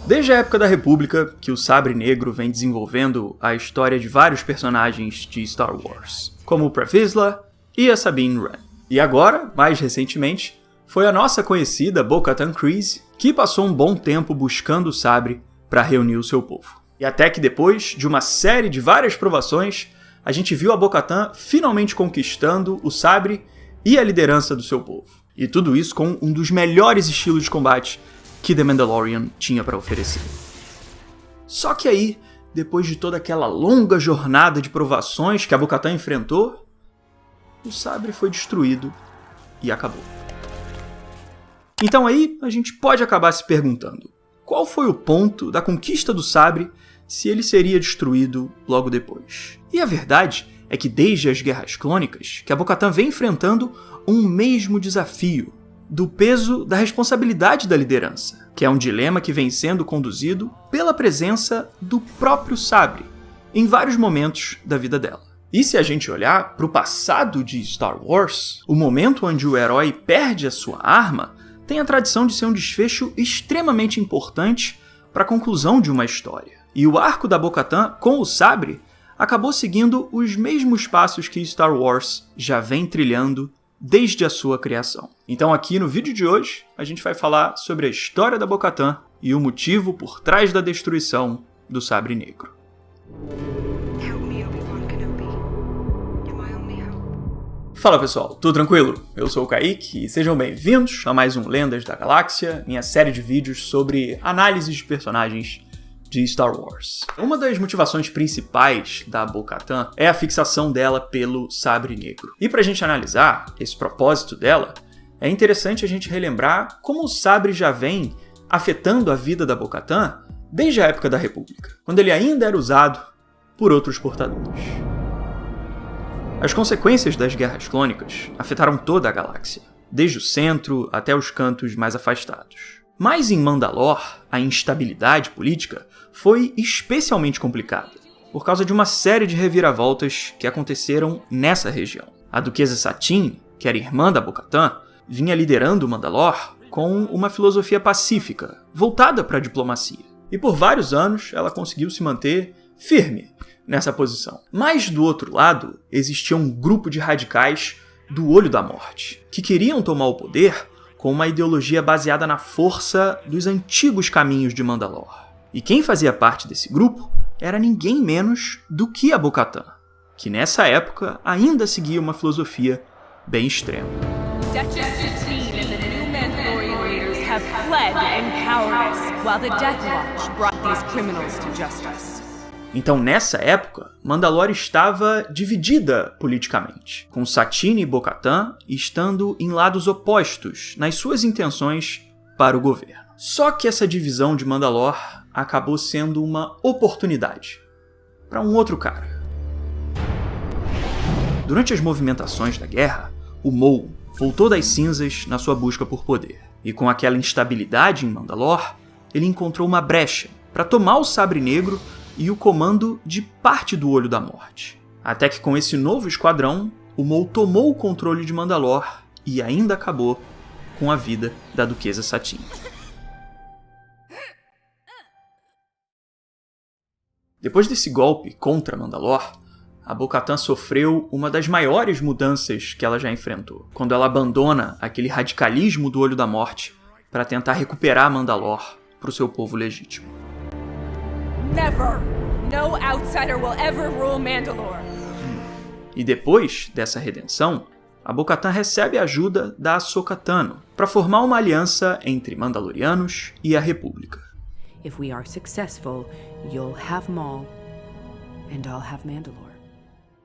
Desde a época da República, que o Sabre Negro vem desenvolvendo a história de vários personagens de Star Wars, como o Pre Vizsla e a Sabine Wren. E agora, mais recentemente, foi a nossa conhecida Bo-Katan Kryze que passou um bom tempo buscando o sabre para reunir o seu povo. E até que depois de uma série de várias provações, a gente viu a Bo-Katan finalmente conquistando o sabre e a liderança do seu povo. E tudo isso com um dos melhores estilos de combate que The Mandalorian tinha para oferecer. Só que aí, depois de toda aquela longa jornada de provações que a Bo-Katan enfrentou, o sabre foi destruído e acabou. Então aí a gente pode acabar se perguntando, qual foi o ponto da conquista do sabre se ele seria destruído logo depois? E a verdade é que desde as Guerras Clônicas, que a Bo-Katan vem enfrentando um mesmo desafio, do peso da responsabilidade da liderança, que é um dilema que vem sendo conduzido pela presença do próprio sabre em vários momentos da vida dela. E se a gente olhar para o passado de Star Wars, o momento onde o herói perde a sua arma tem a tradição de ser um desfecho extremamente importante para a conclusão de uma história. E o arco da Bo-Katan com o sabre acabou seguindo os mesmos passos que Star Wars já vem trilhando desde a sua criação. Então aqui no vídeo de hoje, a gente vai falar sobre a história da Bo-Katan e o motivo por trás da destruição do Sabre Negro. Fala pessoal, tudo tranquilo? Eu sou o Kaique e sejam bem-vindos a mais um Lendas da Galáxia, minha série de vídeos sobre análises de personagens de Star Wars. Uma das motivações principais da Bo-Katan é a fixação dela pelo Sabre Negro. E pra gente analisar esse propósito dela, é interessante a gente relembrar como o sabre já vem afetando a vida da Bo-Katan desde a época da República, quando ele ainda era usado por outros portadores. As consequências das Guerras Clônicas afetaram toda a galáxia, desde o centro até os cantos mais afastados. Mas em Mandalore, a instabilidade política foi especialmente complicada, por causa de uma série de reviravoltas que aconteceram nessa região. A Duquesa Satine, que era irmã da Bo-Katan, vinha liderando Mandalore com uma filosofia pacífica, voltada para a diplomacia. E por vários anos ela conseguiu se manter firme nessa posição. Mas do outro lado, existia um grupo de radicais do Olho da Morte, que queriam tomar o poder com uma ideologia baseada na força dos antigos caminhos de Mandalore. E quem fazia parte desse grupo era ninguém menos do que a Bo-Katan, que nessa época ainda seguia uma filosofia bem extrema. Duchess Satine and the new Mandalorian leaders have fled in cowardice, while the Death Watch brought these criminals to justice. Então, nessa época, Mandalore estava dividida politicamente, com Satine e Bo-Katan estando em lados opostos nas suas intenções para o governo. Só que essa divisão de Mandalore acabou sendo uma oportunidade para um outro cara. Durante as movimentações da guerra, o Maul voltou das cinzas na sua busca por poder. E com aquela instabilidade em Mandalore, ele encontrou uma brecha para tomar o Sabre Negro e o comando de parte do Olho da Morte. Até que com esse novo esquadrão, o Maul tomou o controle de Mandalore e ainda acabou com a vida da Duquesa Satine. Depois desse golpe contra Mandalore, a Bo-Katan sofreu uma das maiores mudanças que ela já enfrentou, quando ela abandona aquele radicalismo do Olho da Morte para tentar recuperar Mandalore para o seu povo legítimo. Never! No outsider will ever rule Mandalore. E depois dessa redenção, a Bo-Katan recebe a ajuda da Ahsoka Tano para formar uma aliança entre Mandalorianos e a República. If we are successful, you'll have Maul and I'll have Mandalore.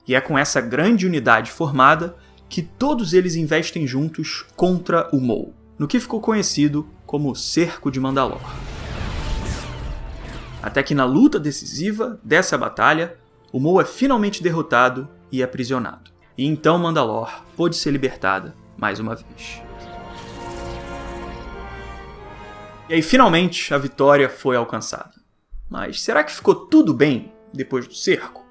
E é com essa grande unidade formada que todos eles investem juntos contra o Maul, no que ficou conhecido como Cerco de Mandalore. Até que na luta decisiva dessa batalha, o Maul é finalmente derrotado e aprisionado. E então Mandalore pôde ser libertada mais uma vez. E aí finalmente a vitória foi alcançada. Mas será que ficou tudo bem depois do cerco?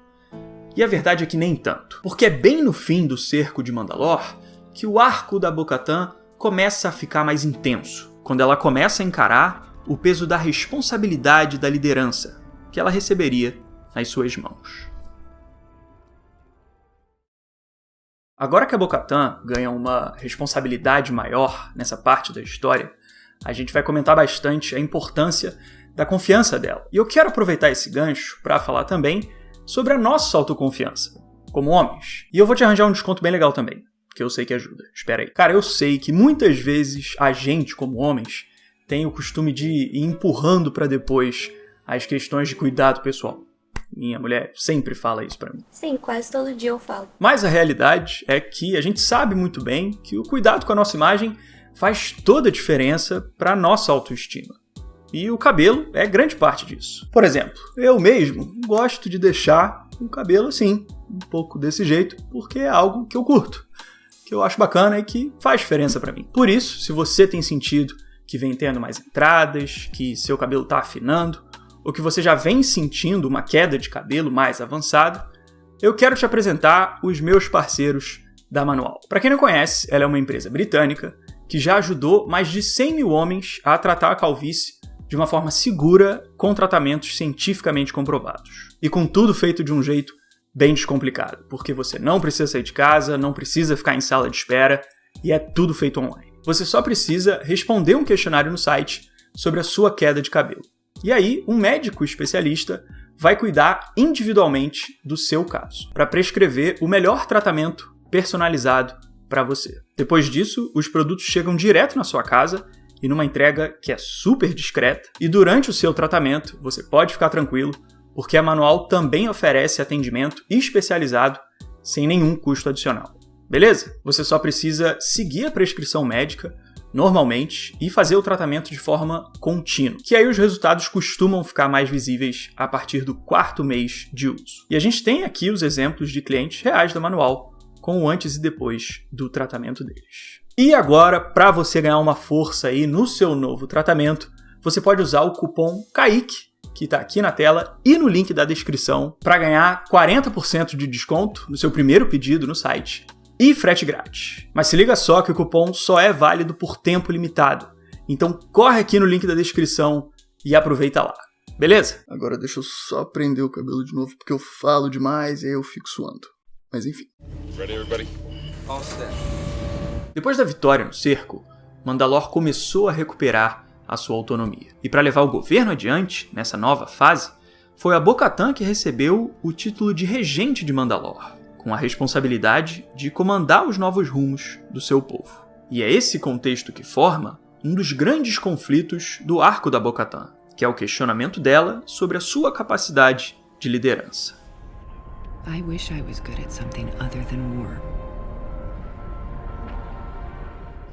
E a verdade é que nem tanto, porque é bem no fim do cerco de Mandalore que o arco da Bo-Katan começa a ficar mais intenso, quando ela começa a encarar o peso da responsabilidade da liderança que ela receberia nas suas mãos. Agora que a Bo-Katan ganha uma responsabilidade maior nessa parte da história, a gente vai comentar bastante a importância da confiança dela. E eu quero aproveitar esse gancho para falar também sobre a nossa autoconfiança, como homens. E eu vou te arranjar um desconto bem legal também, que eu sei que ajuda. Espera aí. Cara, eu sei que muitas vezes a gente, como homens, tem o costume de ir empurrando para depois as questões de cuidado pessoal. Minha mulher sempre fala isso pra mim. Sim, quase todo dia eu falo. Mas a realidade é que a gente sabe muito bem que o cuidado com a nossa imagem faz toda a diferença pra nossa autoestima. E o cabelo é grande parte disso. Por exemplo, eu mesmo gosto de deixar o cabelo assim, um pouco desse jeito, porque é algo que eu curto, que eu acho bacana e que faz diferença pra mim. Por isso, se você tem sentido que vem tendo mais entradas, que seu cabelo tá afinando, ou que você já vem sentindo uma queda de cabelo mais avançada, eu quero te apresentar os meus parceiros da Manual. Para quem não conhece, ela é uma empresa britânica que já ajudou mais de 100 mil homens a tratar a calvície de uma forma segura com tratamentos cientificamente comprovados. E com tudo feito de um jeito bem descomplicado, porque você não precisa sair de casa, não precisa ficar em sala de espera e é tudo feito online. Você só precisa responder um questionário no site sobre a sua queda de cabelo. E aí, um médico especialista vai cuidar individualmente do seu caso, para prescrever o melhor tratamento personalizado para você. Depois disso, os produtos chegam direto na sua casa e numa entrega que é super discreta. E durante o seu tratamento, você pode ficar tranquilo, porque a Manual também oferece atendimento especializado sem nenhum custo adicional. Beleza? Você só precisa seguir a prescrição médica normalmente e fazer o tratamento de forma contínua, que aí os resultados costumam ficar mais visíveis a partir do 4º mês de uso. E a gente tem aqui os exemplos de clientes reais da Manual, com o antes e depois do tratamento deles. E agora, para você ganhar uma força aí no seu novo tratamento, você pode usar o cupom KAIK, que está aqui na tela e no link da descrição, para ganhar 40% de desconto no seu primeiro pedido no site e frete grátis. Mas se liga só que o cupom só é válido por tempo limitado. Então corre aqui no link da descrição e aproveita lá. Beleza? Agora deixa eu só prender o cabelo de novo porque eu falo demais e aí eu fico suando. Mas enfim. Ready, everybody? All set. Depois da vitória no cerco, Mandalore começou a recuperar a sua autonomia. E para levar o governo adiante, nessa nova fase, foi a Bo-Katan que recebeu o título de regente de Mandalore, com a responsabilidade de comandar os novos rumos do seu povo. E é esse contexto que forma um dos grandes conflitos do arco da Bo-Katan, que é o questionamento dela sobre a sua capacidade de liderança. I wish I was good at something other than war.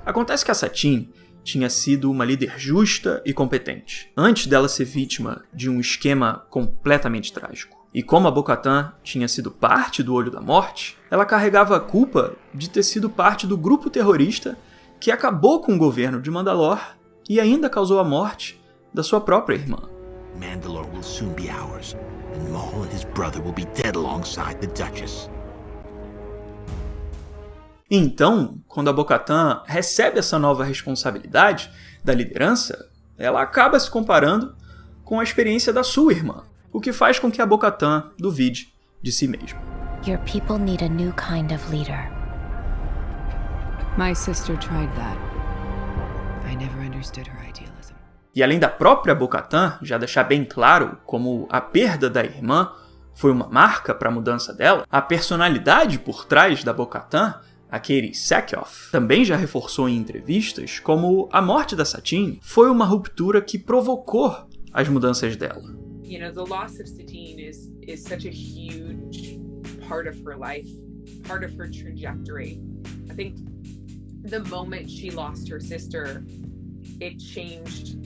Acontece que a Satine tinha sido uma líder justa e competente, antes dela ser vítima de um esquema completamente trágico. E como a Bo-Katan tinha sido parte do Olho da Morte, ela carregava a culpa de ter sido parte do grupo terrorista que acabou com o governo de Mandalore e ainda causou a morte da sua própria irmã. Mandalore will soon be ours, and Maul and his brother will be dead alongside the Duchess. Então, quando a Bo-Katan recebe essa nova responsabilidade da liderança, ela acaba se comparando com a experiência da sua irmã, o que faz com que a Bo-Katan duvide de si mesma. Your people need a new kind of leader. My sister tried that. I never understood her idealism. E além da própria Bo-Katan já deixar bem claro como a perda da irmã foi uma marca para a mudança dela, a personalidade por trás da Bo-Katan, a Katee Sackhoff, também já reforçou em entrevistas como a morte da Satine foi uma ruptura que provocou as mudanças dela. You know, the loss of Satine is such a huge part of her life, part of her trajectory. I think the moment she lost her sister, it changed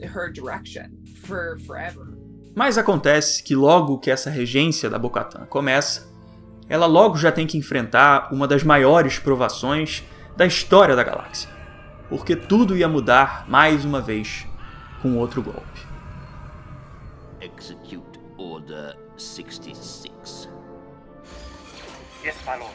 her direction for forever. Mas acontece que logo que essa regência da Bo-Katan começa, ela logo já tem que enfrentar uma das maiores provações da história da galáxia, porque tudo ia mudar mais uma vez com outro golpe. Execute Order 66. Yes, my lord.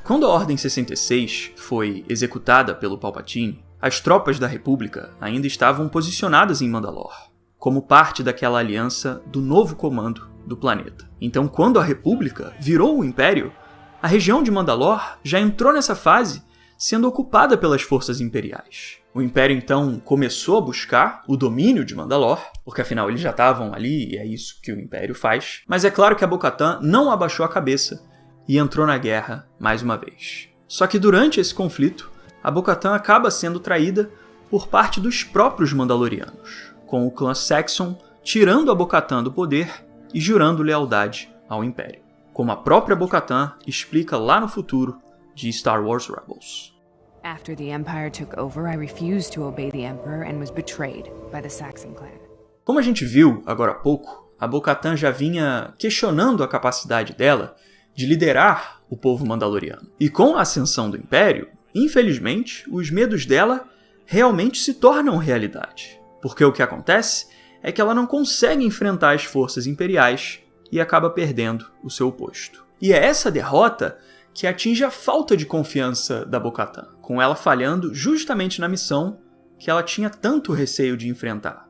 Quando a Ordem 66 foi executada pelo Palpatine, As tropas da República ainda estavam posicionadas em Mandalore, como parte daquela aliança do novo comando do planeta. Então, quando a República virou o Império, a região de Mandalore já entrou nessa fase sendo ocupada pelas forças imperiais. O Império, então, começou a buscar o domínio de Mandalore, porque afinal eles já estavam ali e é isso que o Império faz. Mas é claro que a Bo-Katan não abaixou a cabeça e entrou na guerra mais uma vez. Só que durante esse conflito, a Bo-Katan acaba sendo traída por parte dos próprios Mandalorianos, com o clã Saxon tirando a Bo-Katan do poder e jurando lealdade ao Império, como a própria Bo-Katan explica lá no futuro de Star Wars Rebels. After the Empire took over, I refused to obey the Emperor and was betrayed by the Saxon clan. Como a gente viu agora há pouco, a Bo-Katan já vinha questionando a capacidade dela de liderar o povo mandaloriano. E com a ascensão do Império, infelizmente, os medos dela realmente se tornam realidade. Porque o que acontece é que ela não consegue enfrentar as forças imperiais e acaba perdendo o seu posto. E é essa derrota que atinge a falta de confiança da Bo-Katan, com ela falhando justamente na missão que ela tinha tanto receio de enfrentar,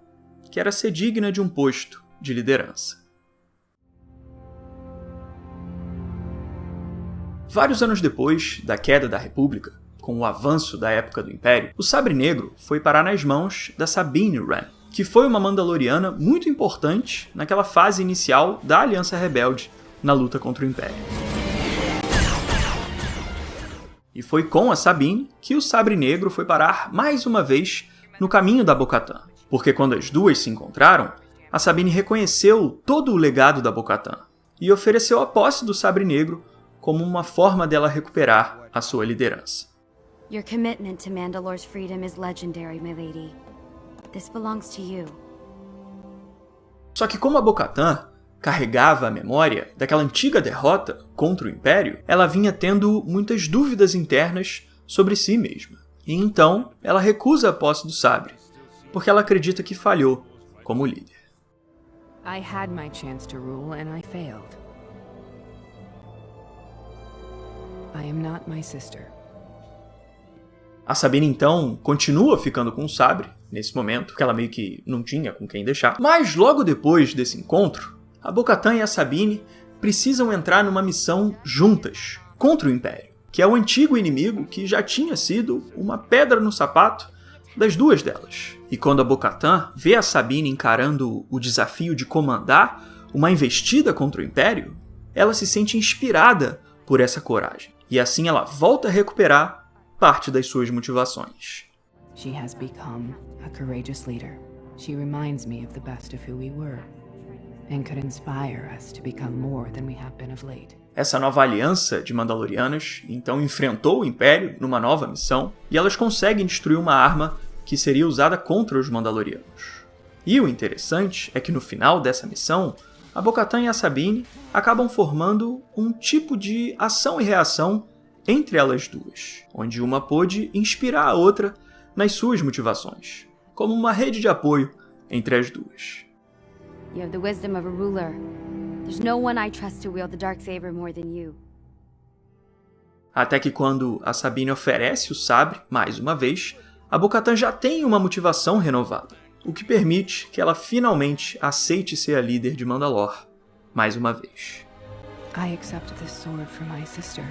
que era ser digna de um posto de liderança. Vários anos depois da queda da República, com o avanço da época do Império, o Sabre Negro foi parar nas mãos da Sabine Wren, que foi uma Mandaloriana muito importante naquela fase inicial da Aliança Rebelde na luta contra o Império. E foi com a Sabine que o Sabre Negro foi parar mais uma vez no caminho da Bo-Katan, porque quando as duas se encontraram, a Sabine reconheceu todo o legado da Bo-Katan e ofereceu a posse do Sabre Negro como uma forma dela recuperar a sua liderança. Your commitment to Mandalore's freedom is legendary, my lady. This belongs to you. Só que como a Bo-Katan carregava a memória daquela antiga derrota contra o Império, ela vinha tendo muitas dúvidas internas sobre si mesma. E então, ela recusa a posse do sabre, porque ela acredita que falhou como líder. I had my chance to rule and I failed. I am not my sister. A Sabine, então, continua ficando com o sabre, nesse momento, porque ela meio que não tinha com quem deixar. Mas logo depois desse encontro, a Bo-Katan e a Sabine precisam entrar numa missão juntas, contra o Império, que é o antigo inimigo que já tinha sido uma pedra no sapato das duas delas. E quando a Bo-Katan vê a Sabine encarando o desafio de comandar uma investida contra o Império, ela se sente inspirada por essa coragem. E assim ela volta a recuperar parte das suas motivações. She has become a courageous leader. She reminds me of the best of who we were, and could inspire us to become more than we have been of late. Essa nova aliança de Mandalorianas então enfrentou o Império numa nova missão, e elas conseguem destruir uma arma que seria usada contra os Mandalorianos. E o interessante é que no final dessa missão, a Bo-Katan e a Sabine acabam formando um tipo de ação e reação entre elas duas, onde uma pôde inspirar a outra nas suas motivações, como uma rede de apoio entre as duas. You have the wisdom of a ruler. There's no one I trust to wield the Darksaber more than you. Até que quando a Sabine oferece o sabre, mais uma vez, a Bo-Katan já tem uma motivação renovada, o que permite que ela finalmente aceite ser a líder de Mandalore, mais uma vez. I accept this sword for my sister.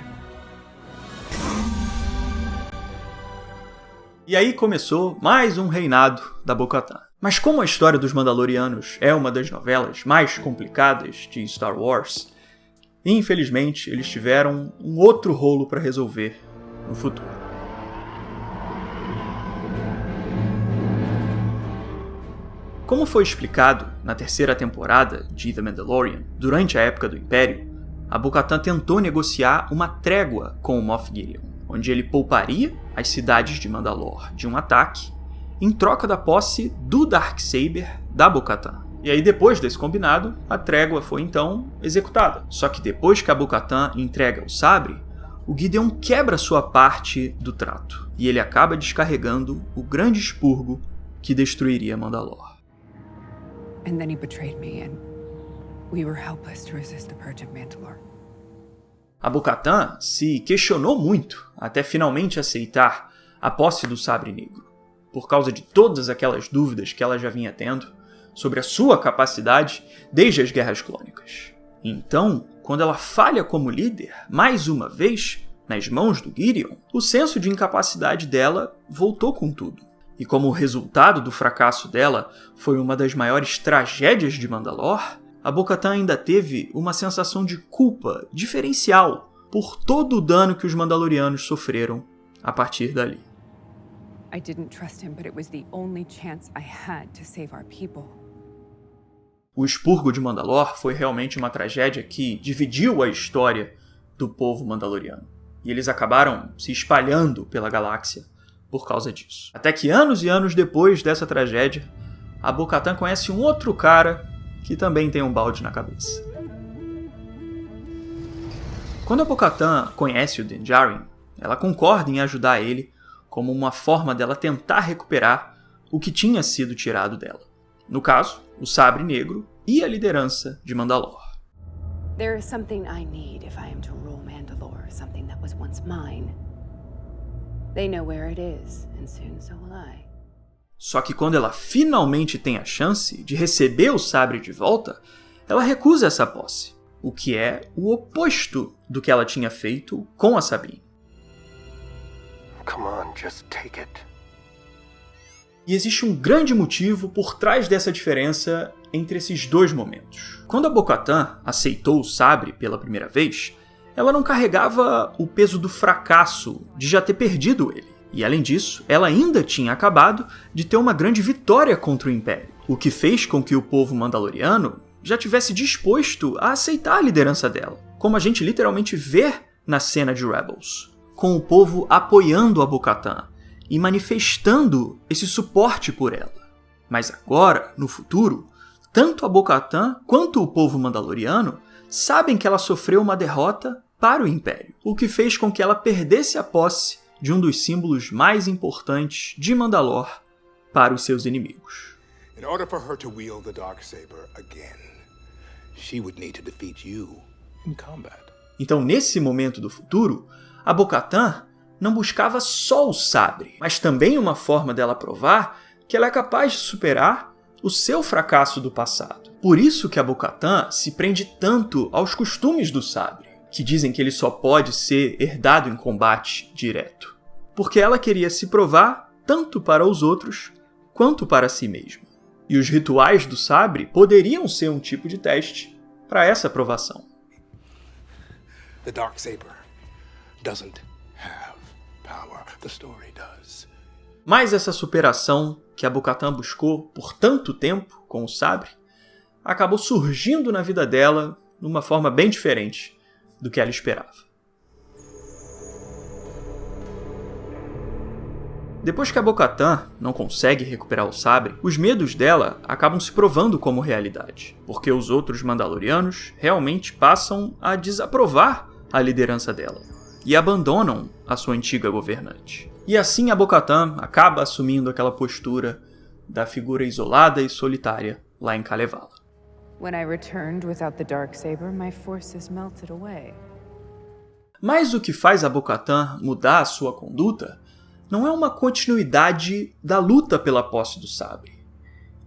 E aí começou mais um reinado da Bo-Katan. Mas como a história dos Mandalorianos é uma das novelas mais complicadas de Star Wars, infelizmente eles tiveram um outro rolo para resolver no futuro. Como foi explicado na terceira temporada de The Mandalorian, durante a época do Império, a Bo-Katan tentou negociar uma trégua com o Moff Gideon, onde ele pouparia as cidades de Mandalore de um ataque em troca da posse do Darksaber da Bo-Katan. E aí depois desse combinado, a trégua foi então executada. Só que depois que a Bo-Katan entrega o sabre, o Gideon quebra sua parte do trato, e ele acaba descarregando o grande expurgo que destruiria Mandalore. And then he betrayed me, and we were helpless to resist the purge of Mandalore. A Bo-Katan se questionou muito até finalmente aceitar a posse do Sabre Negro. por causa de todas aquelas dúvidas que ela já vinha tendo sobre a sua capacidade desde as Guerras Clônicas. Então, quando ela falha como líder, mais uma vez, nas mãos do Gideon, o senso de incapacidade dela voltou com tudo. E como o resultado do fracasso dela foi uma das maiores tragédias de Mandalore, a Bo-Katan ainda teve uma sensação de culpa diferencial por todo o dano que os Mandalorianos sofreram a partir dali. I didn't trust him, but it was the only chance I had to save our people. O expurgo de Mandalore foi realmente uma tragédia que dividiu a história do povo mandaloriano. E eles acabaram se espalhando pela galáxia por causa disso. Até que anos e anos depois dessa tragédia, a Bo-Katan conhece um outro cara que também tem um balde na cabeça. Quando a Bo-Katan conhece o Din Djarin, ela concorda em ajudar ele como uma forma dela tentar recuperar o que tinha sido tirado dela. No caso, o Sabre Negro e a liderança de Mandalore. There is something I need if I am to rule Mandalore, something that was once mine. They know where it is, and soon so will I. Só que quando ela finalmente tem a chance de receber o sabre de volta, ela recusa essa posse, o que é o oposto do que ela tinha feito com a Sabine. Come on, just take it. E existe um grande motivo por trás dessa diferença entre esses dois momentos. Quando a Bo-Katan aceitou o sabre pela primeira vez, ela não carregava o peso do fracasso de já ter perdido ele. E além disso, ela ainda tinha acabado de ter uma grande vitória contra o Império, o que fez com que o povo mandaloriano já tivesse disposto a aceitar a liderança dela, como a gente literalmente vê na cena de Rebels, com o povo apoiando a Bo-Katan e manifestando esse suporte por ela. Mas agora, no futuro, tanto a Bo-Katan quanto o povo mandaloriano sabem que ela sofreu uma derrota para o Império, o que fez com que ela perdesse a posse de um dos símbolos mais importantes de Mandalore para os seus inimigos. In order for her to wield the Darksaber again, she would need to defeat you in combat. Então, nesse momento do futuro, a Bo-Katan não buscava só o sabre, mas também uma forma dela provar que ela é capaz de superar o seu fracasso do passado. Por isso que a Bo-Katan se prende tanto aos costumes do sabre, que dizem que ele só pode ser herdado em combate direto. Porque ela queria se provar tanto para os outros quanto para si mesma. E os rituais do sabre poderiam ser um tipo de teste para essa provação. The Darksaber doesn't have power. The story does. Mas essa superação que a Bo-Katan buscou por tanto tempo com o sabre acabou surgindo na vida dela de uma forma bem diferente do que ela esperava. Depois que a Bo-Katan não consegue recuperar o sabre, os medos dela acabam se provando como realidade, porque os outros Mandalorianos realmente passam a desaprovar a liderança dela e abandonam a sua antiga governante. E assim a Bo-Katan acaba assumindo aquela postura da figura isolada e solitária lá em Kalevala. When I returned without the Darksaber, my forces melted away. Mas o que faz a Bo-Katan mudar a sua conduta não é uma continuidade da luta pela posse do sabre,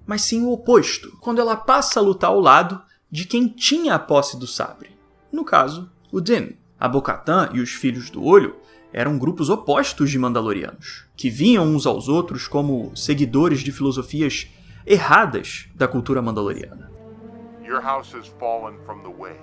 mas sim o oposto, quando ela passa a lutar ao lado de quem tinha a posse do sabre, no caso, o Din. A Bo-Katan e os Filhos do Olho eram grupos opostos de Mandalorianos, que viam uns aos outros como seguidores de filosofias erradas da cultura mandaloriana. Your house has fallen from the way.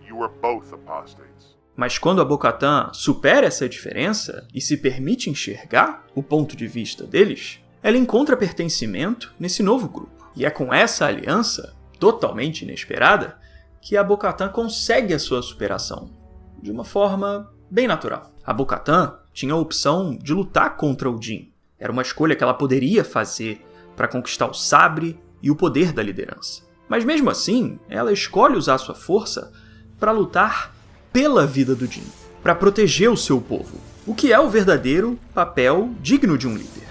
You are both apostates. Mas quando a Bo-Katan supera essa diferença e se permite enxergar o ponto de vista deles, ela encontra pertencimento nesse novo grupo. E é com essa aliança, totalmente inesperada, que a Bo-Katan consegue a sua superação, de uma forma bem natural. A Bo-Katan tinha a opção de lutar contra o Din. Era uma escolha que ela poderia fazer para conquistar o sabre e o poder da liderança. Mas mesmo assim, ela escolhe usar sua força para lutar pela vida do Din, para proteger o seu povo, o que é o verdadeiro papel digno de um líder.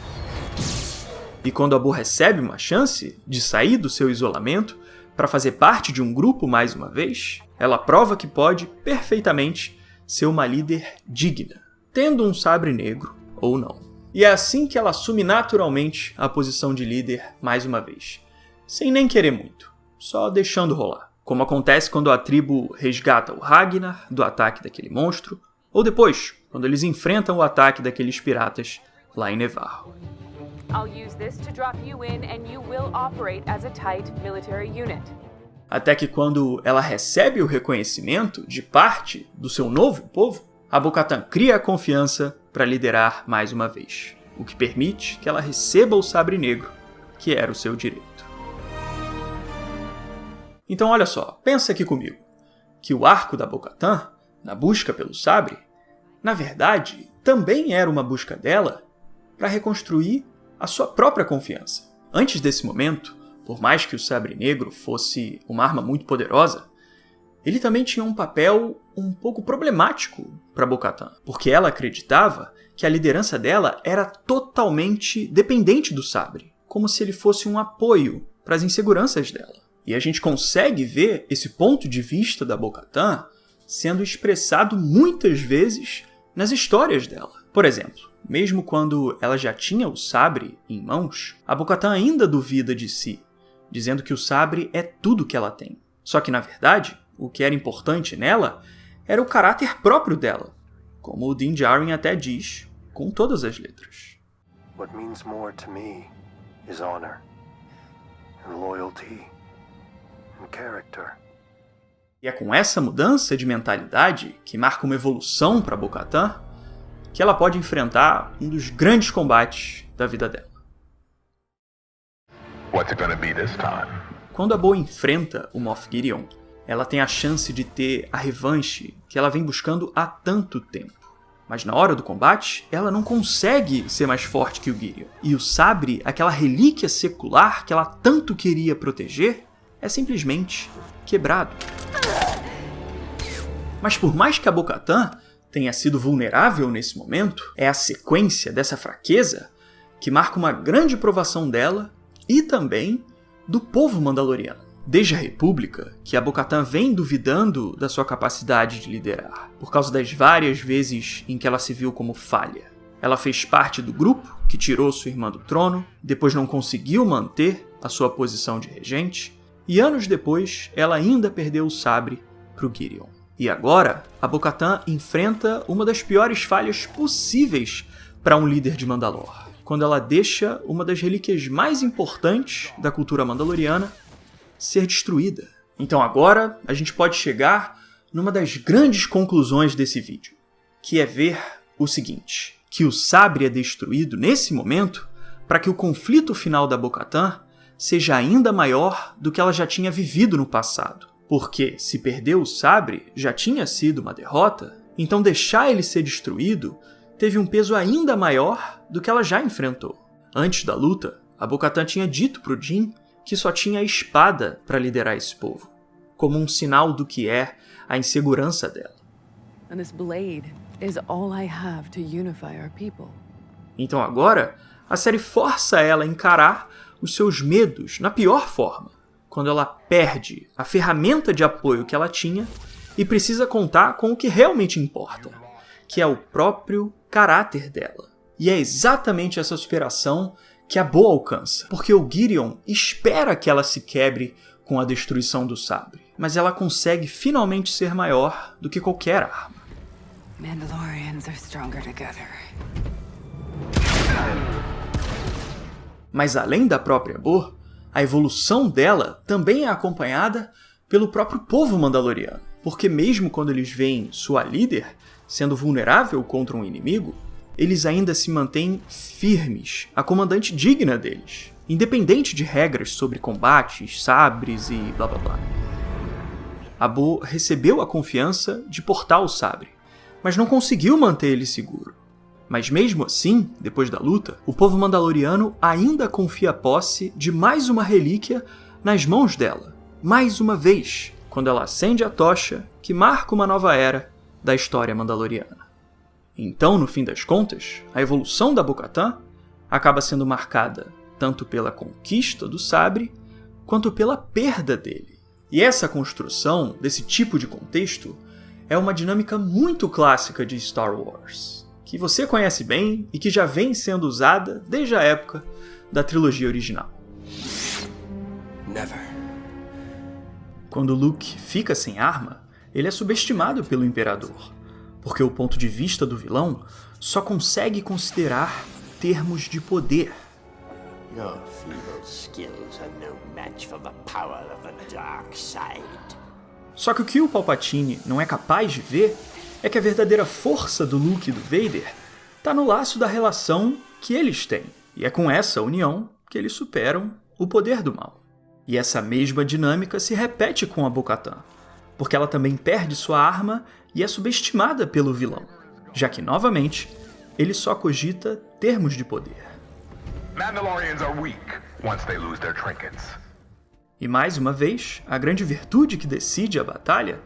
E quando a Bo recebe uma chance de sair do seu isolamento para fazer parte de um grupo mais uma vez, ela prova que pode perfeitamente ser uma líder digna, tendo um sabre negro ou não. E é assim que ela assume naturalmente a posição de líder mais uma vez, sem nem querer muito, só deixando rolar. Como acontece quando a tribo resgata o Ragnar do ataque daquele monstro, ou depois, quando eles enfrentam o ataque daqueles piratas lá em Nevarro. Até que quando ela recebe o reconhecimento de parte do seu novo povo, a Bo-Katan cria a confiança para liderar mais uma vez, o que permite que ela receba o sabre negro, que era o seu direito. Então olha só, pensa aqui comigo, que o arco da Bo-Katan, na busca pelo sabre, na verdade, também era uma busca dela para reconstruir a sua própria confiança. Antes desse momento, por mais que o sabre negro fosse uma arma muito poderosa, ele também tinha um papel um pouco problemático para Bo-Katan, porque ela acreditava que a liderança dela era totalmente dependente do sabre, como se ele fosse um apoio para as inseguranças dela. E a gente consegue ver esse ponto de vista da Bo-Katan sendo expressado muitas vezes nas histórias dela. Por exemplo, mesmo quando ela já tinha o sabre em mãos, a Bo-Katan ainda duvida de si, dizendo que o sabre é tudo que ela tem. Só que, na verdade, o que era importante nela era o caráter próprio dela, como o Din Djarin até diz, com todas as letras. What means more to me is honor and loyalty and character. E é com essa mudança de mentalidade, que marca uma evolução para Bo-Katan, que ela pode enfrentar um dos grandes combates da vida dela. What's it gonna be this time? Quando a Bo enfrenta o Moff Gideon, ela tem a chance de ter a revanche que ela vem buscando há tanto tempo. Mas na hora do combate, ela não consegue ser mais forte que o Gideon. E o sabre, aquela relíquia secular que ela tanto queria proteger, é simplesmente quebrado. Mas por mais que a Bo-Katan tenha sido vulnerável nesse momento, é a sequência dessa fraqueza que marca uma grande provação dela e também do povo mandaloriano. Desde a República, que a Bo-Katan vem duvidando da sua capacidade de liderar, por causa das várias vezes em que ela se viu como falha. Ela fez parte do grupo que tirou sua irmã do trono, depois não conseguiu manter a sua posição de regente, e anos depois ela ainda perdeu o sabre para o Gideon. E agora, a Bo-Katan enfrenta uma das piores falhas possíveis para um líder de Mandalor, quando ela deixa uma das relíquias mais importantes da cultura mandaloriana ser destruída. Então agora a gente pode chegar numa das grandes conclusões desse vídeo, que é ver o seguinte, que o sabre é destruído nesse momento para que o conflito final da Bo-Katan seja ainda maior do que ela já tinha vivido no passado. Porque se perder o sabre já tinha sido uma derrota, então deixar ele ser destruído teve um peso ainda maior do que ela já enfrentou. Antes da luta, a Bo-Katan tinha dito pro Din que só tinha a espada para liderar esse povo, como um sinal do que é a insegurança dela. And this blade is all I have to unify our people. Então agora, a série força ela a encarar os seus medos na pior forma, quando ela perde a ferramenta de apoio que ela tinha e precisa contar com o que realmente importa, que é o próprio caráter dela. E é exatamente essa superação que a Bo alcança, porque o Gideon espera que ela se quebre com a destruição do sabre, mas ela consegue finalmente ser maior do que qualquer arma. Mandalorians are stronger together. Mas além da própria Bo, a evolução dela também é acompanhada pelo próprio povo mandaloriano, porque mesmo quando eles veem sua líder sendo vulnerável contra um inimigo, eles ainda se mantêm firmes, a comandante digna deles, independente de regras sobre combates, sabres e blá blá blá. A Bo recebeu a confiança de portar o sabre, mas não conseguiu manter ele seguro. Mas mesmo assim, depois da luta, o povo mandaloriano ainda confia a posse de mais uma relíquia nas mãos dela, mais uma vez, quando ela acende a tocha que marca uma nova era da história mandaloriana. Então, no fim das contas, a evolução da Bo-Katan acaba sendo marcada tanto pela conquista do sabre, quanto pela perda dele. E essa construção desse tipo de contexto é uma dinâmica muito clássica de Star Wars, que você conhece bem e que já vem sendo usada desde a época da trilogia original. Never. Quando Luke fica sem arma, ele é subestimado pelo Imperador, porque o ponto de vista do vilão só consegue considerar termos de poder. Your feeble skills are no match for the power of the dark side. Só que o que o Palpatine não é capaz de ver é que a verdadeira força do Luke e do Vader está no laço da relação que eles têm, e é com essa união que eles superam o poder do mal. E essa mesma dinâmica se repete com a Bo-Katan, porque ela também perde sua arma e é subestimada pelo vilão, já que, novamente, ele só cogita termos de poder. Mandalorians are weak once they lose their trinkets. E mais uma vez, a grande virtude que decide a batalha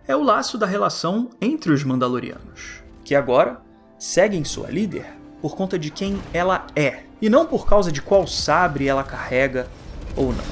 é o laço da relação entre os Mandalorianos, que agora seguem sua líder por conta de quem ela é, e não por causa de qual sabre ela carrega ou não.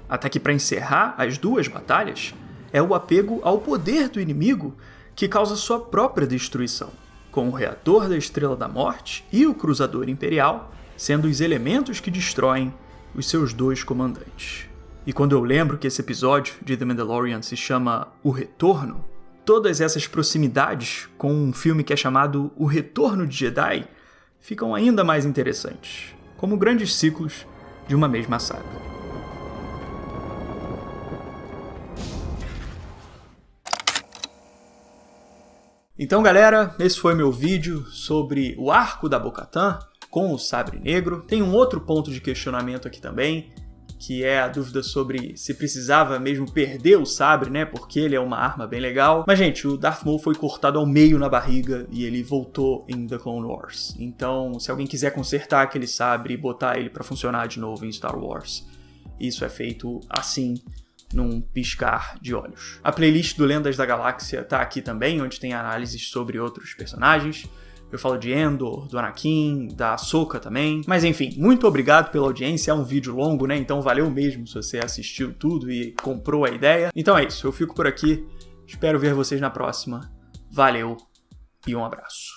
Até que, para encerrar as duas batalhas, é o apego ao poder do inimigo que causa sua própria destruição, com o Reator da Estrela da Morte e o Cruzador Imperial sendo os elementos que destroem os seus dois comandantes. E quando eu lembro que esse episódio de The Mandalorian se chama O Retorno, todas essas proximidades com um filme que é chamado O Retorno de Jedi ficam ainda mais interessantes, como grandes ciclos de uma mesma saga. Então, galera, esse foi meu vídeo sobre o arco da Bo-Katan com o Sabre Negro. Tem um outro ponto de questionamento aqui também, que é a dúvida sobre se precisava mesmo perder o sabre, né, porque ele é uma arma bem legal. Mas, gente, o Darth Maul foi cortado ao meio na barriga e ele voltou em The Clone Wars. Então, se alguém quiser consertar aquele sabre e botar ele pra funcionar de novo em Star Wars, isso é feito assim, num piscar de olhos. A playlist do Lendas da Galáxia tá aqui também, onde tem análises sobre outros personagens. Eu falo de Endor, do Anakin, da Ahsoka também. Mas enfim, muito obrigado pela audiência. É um vídeo longo, né? Então valeu mesmo se você assistiu tudo e comprou a ideia. Então é isso, eu fico por aqui. Espero ver vocês na próxima. Valeu e um abraço.